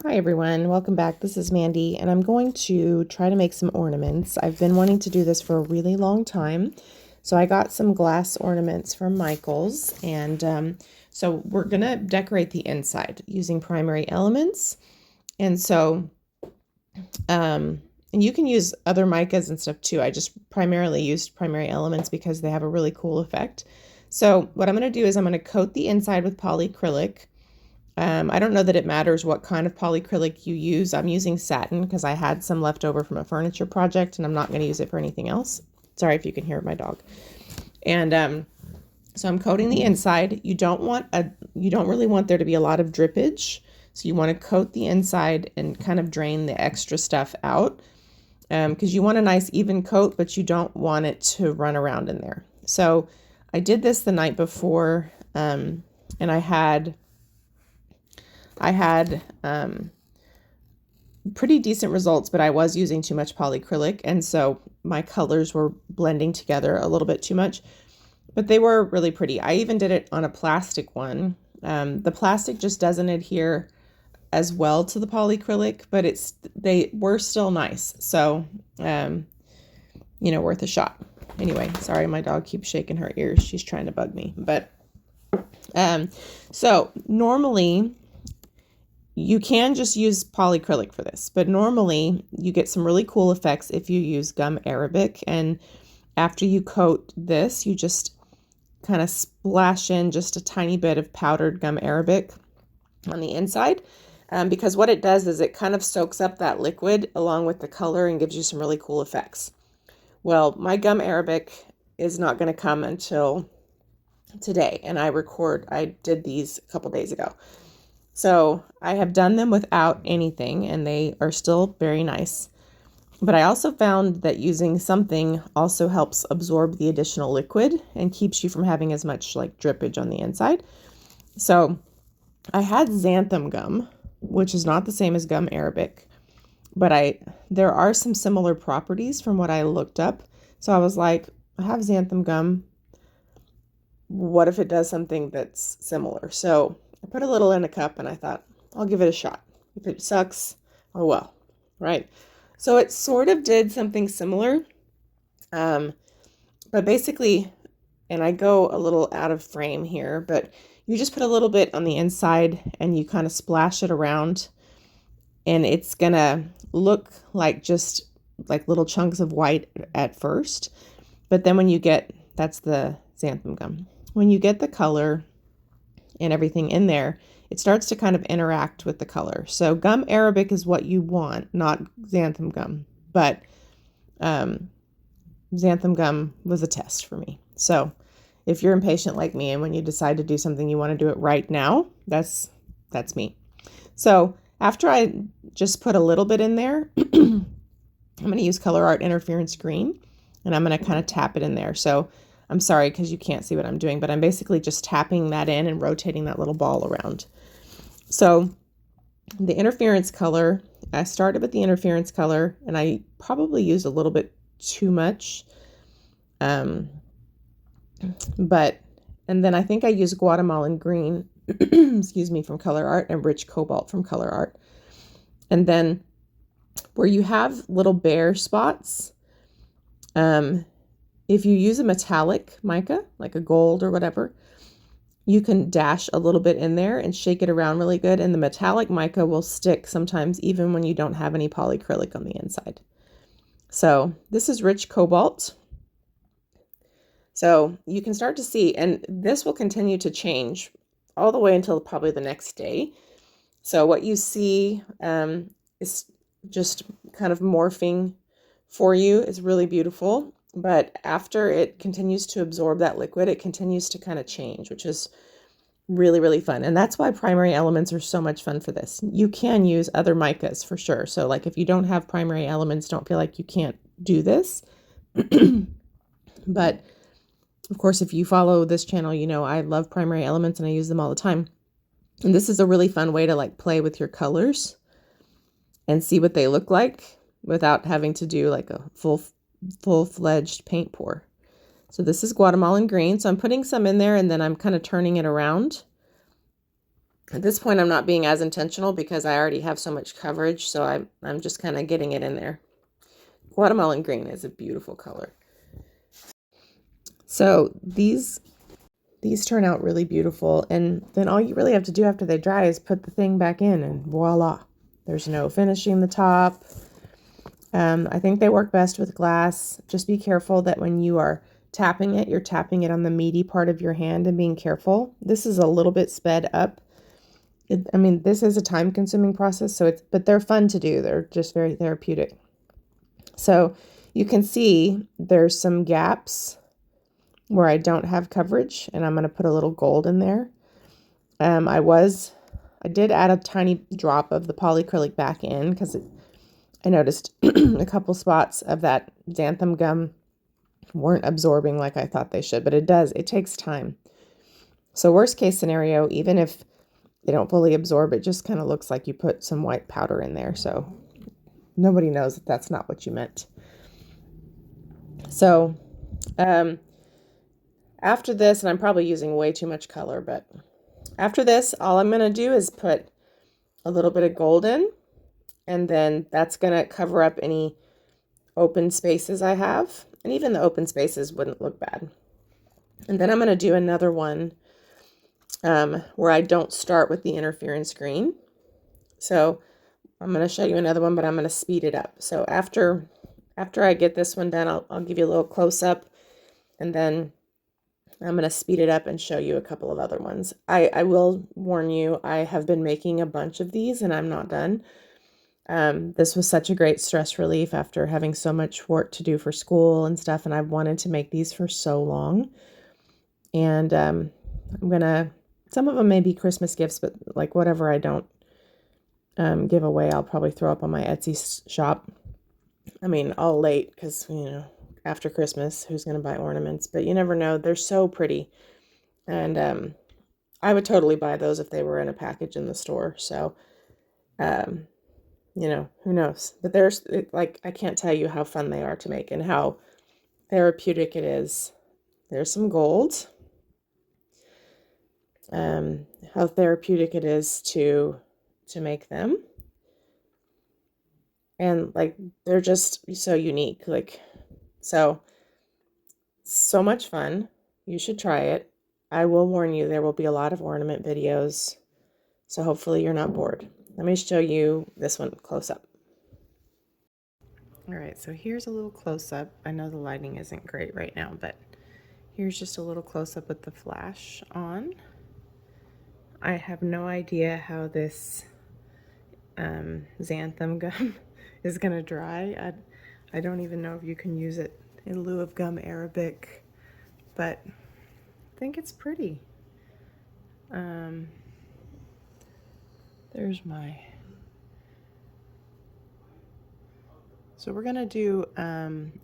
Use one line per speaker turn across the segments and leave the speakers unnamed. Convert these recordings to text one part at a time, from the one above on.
Hi everyone, welcome back. This is Mandy and I'm going to try to make some ornaments. I've been wanting to do this for a really long time. So I got some glass ornaments from Michael's and so we're going to decorate the inside using primary elements. And so and you can use other micas and stuff too. I just primarily used primary elements because they have a really cool effect. So what I'm going to do is I'm going to coat the inside with polyacrylic. I don't know that it matters what kind of polyacrylic you use. I'm using satin because I had some left over from a furniture project and I'm not going to use it for anything else. Sorry if you can hear my dog. And so I'm coating the inside. You don't really want there to be a lot of drippage. So you want to coat the inside and kind of drain the extra stuff out because you want a nice even coat, but you don't want it to run around in there. So I did this the night before and I had pretty decent results, but I was using too much polyacrylic, and so my colors were blending together a little bit too much, but they were really pretty. I even did it on a plastic one. The plastic just doesn't adhere as well to the polyacrylic, but they were still nice. So, worth a shot. Anyway, sorry, my dog keeps shaking her ears. She's trying to bug me, but so normally you can just use polyacrylic for this, but normally you get some really cool effects if you use gum arabic. And after you coat this, you just kind of splash in just a tiny bit of powdered gum arabic on the inside. Because what it does is it kind of soaks up that liquid along with the color and gives you some really cool effects. Well, my gum arabic is not going to come until today, and I did these a couple days ago. So I have done them without anything and they are still very nice. But I also found that using something also helps absorb the additional liquid and keeps you from having as much like drippage on the inside. So I had xanthan gum, which is not the same as gum arabic, but there are some similar properties from what I looked up. So I was like, I have xanthan gum. What if it does something that's similar? So I put a little in a cup and I thought, I'll give it a shot. If it sucks, oh well, right? So it sort of did something similar. But basically, and I go a little out of frame here, but you just put a little bit on the inside and you kind of splash it around and it's gonna look like just like little chunks of white at first. But then that's the xanthan gum. When you get the color and everything in there, it starts to kind of interact with the color. So gum arabic is what you want, not xanthan gum. But xanthan gum was a test for me. So if you're impatient like me and when you decide to do something, you want to do it right now, that's me. So after I just put a little bit in there, I'm going to use Colourarte Interference Green and I'm going to kind of tap it in there. So I'm sorry because you can't see what I'm doing, but I'm basically just tapping that in and rotating that little ball around. So the interference color, I started with the interference color and I probably used a little bit too much. And then I think I used Guatemalan green, excuse me, from Colourarte and rich cobalt from Colourarte. And then where you have little bare spots, if you use a metallic mica, like a gold or whatever, you can dash a little bit in there and shake it around really good. And the metallic mica will stick sometimes even when you don't have any polyacrylic on the inside. So this is rich cobalt. So you can start to see, and this will continue to change all the way until probably the next day. So what you see is just kind of morphing for you. It's really beautiful. But after it continues to absorb that liquid, it continues to kind of change, which is really, really fun. And that's why primary elements are so much fun for this. You can use other micas for sure. So like if you don't have primary elements, don't feel like you can't do this. But of course, if you follow this channel, you know I love primary elements and I use them all the time. And this is a really fun way to like play with your colors and see what they look like without having to do like a full-fledged paint pour. So this is Guatemalan green. So I'm putting some in there and then I'm kind of turning it around. At this point, I'm not being as intentional because I already have so much coverage, so I'm just kind of getting it in there. Guatemalan green is a beautiful color. So these turn out really beautiful, and then all you really have to do after they dry is put the thing back in, and voila. There's no finishing the top. I think they work best with glass. Just be careful that when you are tapping it, you're tapping it on the meaty part of your hand and being careful. This is a little bit sped up. I mean, this is a time-consuming process, but they're fun to do. They're just very therapeutic. So you can see there's some gaps where I don't have coverage, and I'm going to put a little gold in there. I did add a tiny drop of the polyacrylic back in because I noticed a couple spots of that xanthan gum weren't absorbing like I thought they should, but it takes time. So worst case scenario, even if they don't fully absorb, it just kind of looks like you put some white powder in there. So nobody knows that that's not what you meant. So after this, and I'm probably using way too much color, but after this, all I'm going to do is put a little bit of gold in, and then that's going to cover up any open spaces I have. And even the open spaces wouldn't look bad. And then I'm going to do another one where I don't start with the interference green. So I'm going to show you another one, but I'm going to speed it up. So after I get this one done, I'll give you a little close up, and then I'm going to speed it up and show you a couple of other ones. I will warn you, I have been making a bunch of these and I'm not done. This was such a great stress relief after having so much work to do for school and stuff, and I've wanted to make these for so long. And some of them may be Christmas gifts, but like whatever I don't give away, I'll probably throw up on my Etsy shop. I mean, all late because, after Christmas, who's going to buy ornaments? But you never know. They're so pretty. And I would totally buy those if they were in a package in the store. So, who knows? But I can't tell you how fun they are to make and how therapeutic it is. There's some gold. How therapeutic it is to make them. And they're just so unique. So much fun. You should try it. I will warn you, there will be a lot of ornament videos. So hopefully you're not bored. Let me show you this one close up. All right, so here's a little close up. I know the lighting isn't great right now, but here's just a little close up with the flash on. I have no idea how this xanthan gum is going to dry. I don't even know if you can use it in lieu of gum arabic, but I think it's pretty. There's my... So we're going to do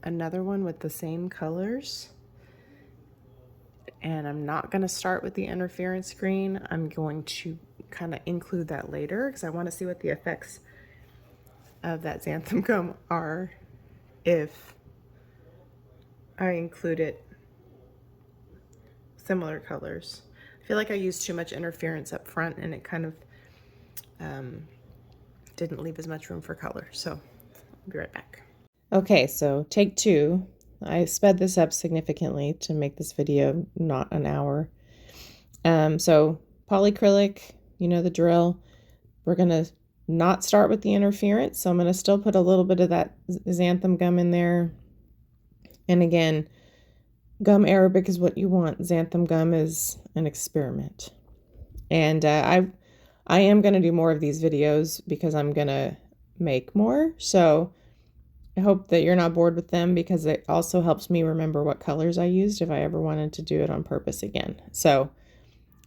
another one with the same colors. And I'm not going to start with the interference green. I'm going to kind of include that later because I want to see what the effects of that xanthan gum are if I include it similar colors. I feel like I used too much interference up front and it kind of didn't leave as much room for color. So I'll be right back. Okay, so take two. I sped this up significantly to make this video not an hour. So polyacrylic, you know the drill. We're going to not start with the interference. So I'm going to still put a little bit of that xanthan gum in there. And again, gum arabic is what you want. Xanthan gum is an experiment. And I am going to do more of these videos because I'm going to make more. So I hope that you're not bored with them because it also helps me remember what colors I used if I ever wanted to do it on purpose again. So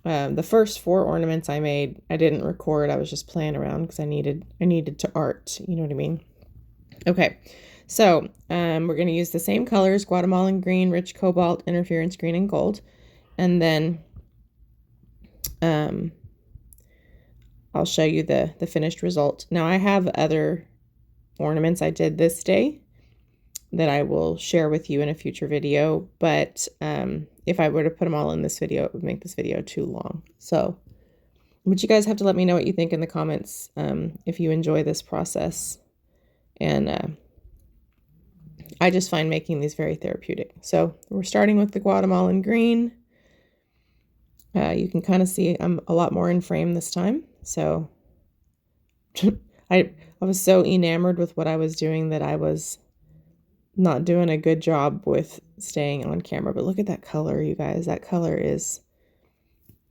the first 4 ornaments I made, I didn't record. I was just playing around because I needed to art. You know what I mean? Okay, so we're going to use the same colors: Guatemalan green, rich cobalt, interference green, and gold. And then I'll show you the finished result. Now I have other ornaments I did this day that I will share with you in a future video, but if I were to put them all in this video, it would make this video too long. So But you guys have to let me know what you think in the comments if you enjoy this process. And I just find making these very therapeutic. So we're starting with the Guatemalan green. You can kind of see I'm a lot more in frame this time. So I was so enamored with what I was doing that I was not doing a good job with staying on camera. But look at that color, you guys. That color is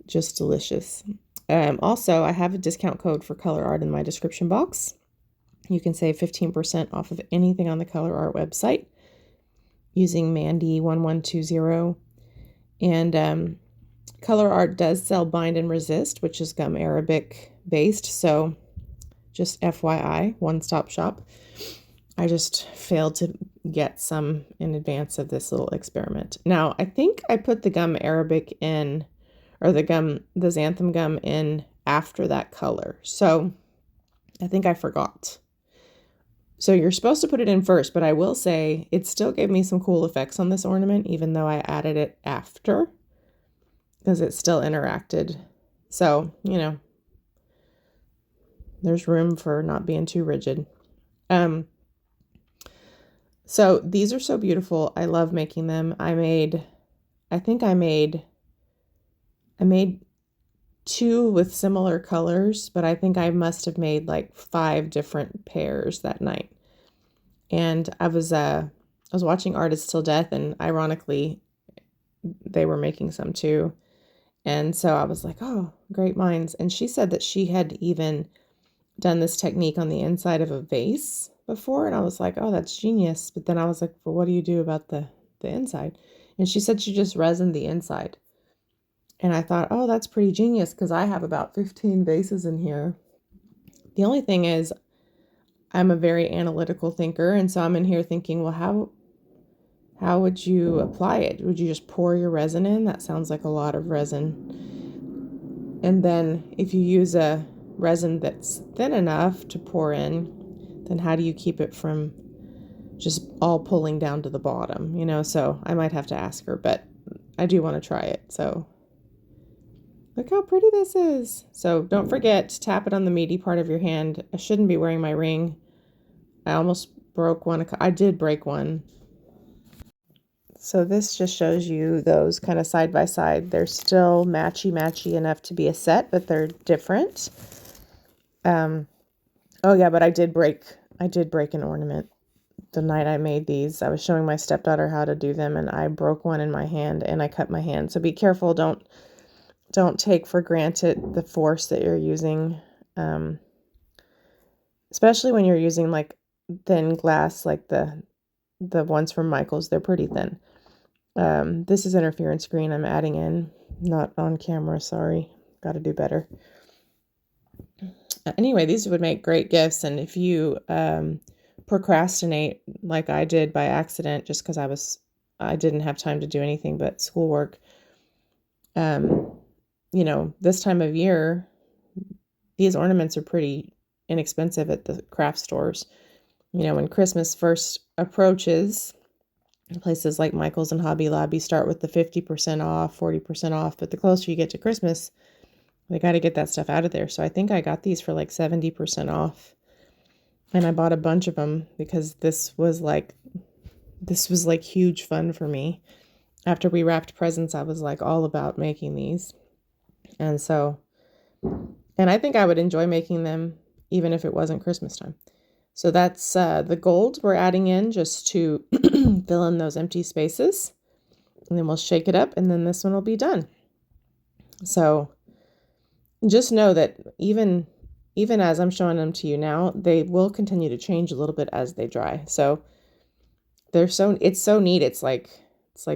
just delicious. Also, I have a discount code for Colourarte in my description box. You can save 15% off of anything on the Colourarte website using Mandy1120. And Colourarte does sell Bind and Resist, which is gum arabic based. So just FYI, one-stop shop. I just failed to get some in advance of this little experiment. Now, I think I put the gum arabic in, or the xanthan gum in after that color. So I think I forgot. So you're supposed to put it in first, but I will say it still gave me some cool effects on this ornament, even though I added it after, because it still interacted. So, you know, there's room for not being too rigid. So these are so beautiful. I love making them. I made 2 with similar colors, but I think I must have made like 5 different pairs that night. And I was watching Artists Till Death, and ironically, they were making some too. And so I was like, oh, great minds. And she said that she had even done this technique on the inside of a vase before. And I was like, oh, that's genius. But then I was like, well, what do you do about the inside? And she said she just resined the inside. And I thought, oh, that's pretty genius, because I have about 15 vases in here. The only thing is, I'm a very analytical thinker. And so I'm in here thinking, well, how would you apply it? Would you just pour your resin in? That sounds like a lot of resin. And then if you use a resin that's thin enough to pour in, then how do you keep it from just all pulling down to the bottom, you know? So I might have to ask her, but I do want to try it. So look how pretty this is. So don't forget to tap it on the meaty part of your hand. I shouldn't be wearing my ring. I almost broke one. I did break one. So this just shows you those kind of side by side. They're still matchy enough to be a set, but they're different. Oh yeah, but I did break an ornament the night I made these. I was showing my stepdaughter how to do them, and I broke one in my hand and I cut my hand. So be careful. Don't take for granted the force that you're using, especially when you're using like thin glass, like the ones from Michael's. They're pretty thin. This is interference green I'm adding in, not on camera, sorry. Got to do better. Anyway, these would make great gifts, and if you procrastinate like I did by accident, just because I didn't have time to do anything but schoolwork, you know, this time of year, these ornaments are pretty inexpensive at the craft stores. You know, when Christmas first approaches, places like Michael's and Hobby Lobby start with the 50% off, 40% off, but the closer you get to Christmas, they got to get that stuff out of there. So I think I got these for like 70% off. And I bought a bunch of them because this was like huge fun for me. After we wrapped presents, I was like all about making these. And I think I would enjoy making them even if it wasn't Christmas time. So that's the gold we're adding in just to fill in those empty spaces. And then we'll shake it up, and then this one will be done. So just know that even as I'm showing them to you now, they will continue to change a little bit as they dry. So it's so neat. It's like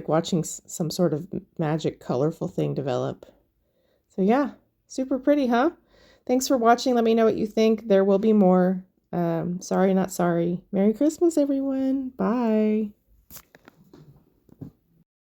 watching some sort of magic, colorful thing develop. So yeah, super pretty, huh? Thanks for watching. Let me know what you think. There will be more. Sorry, not sorry. Merry Christmas, everyone. Bye.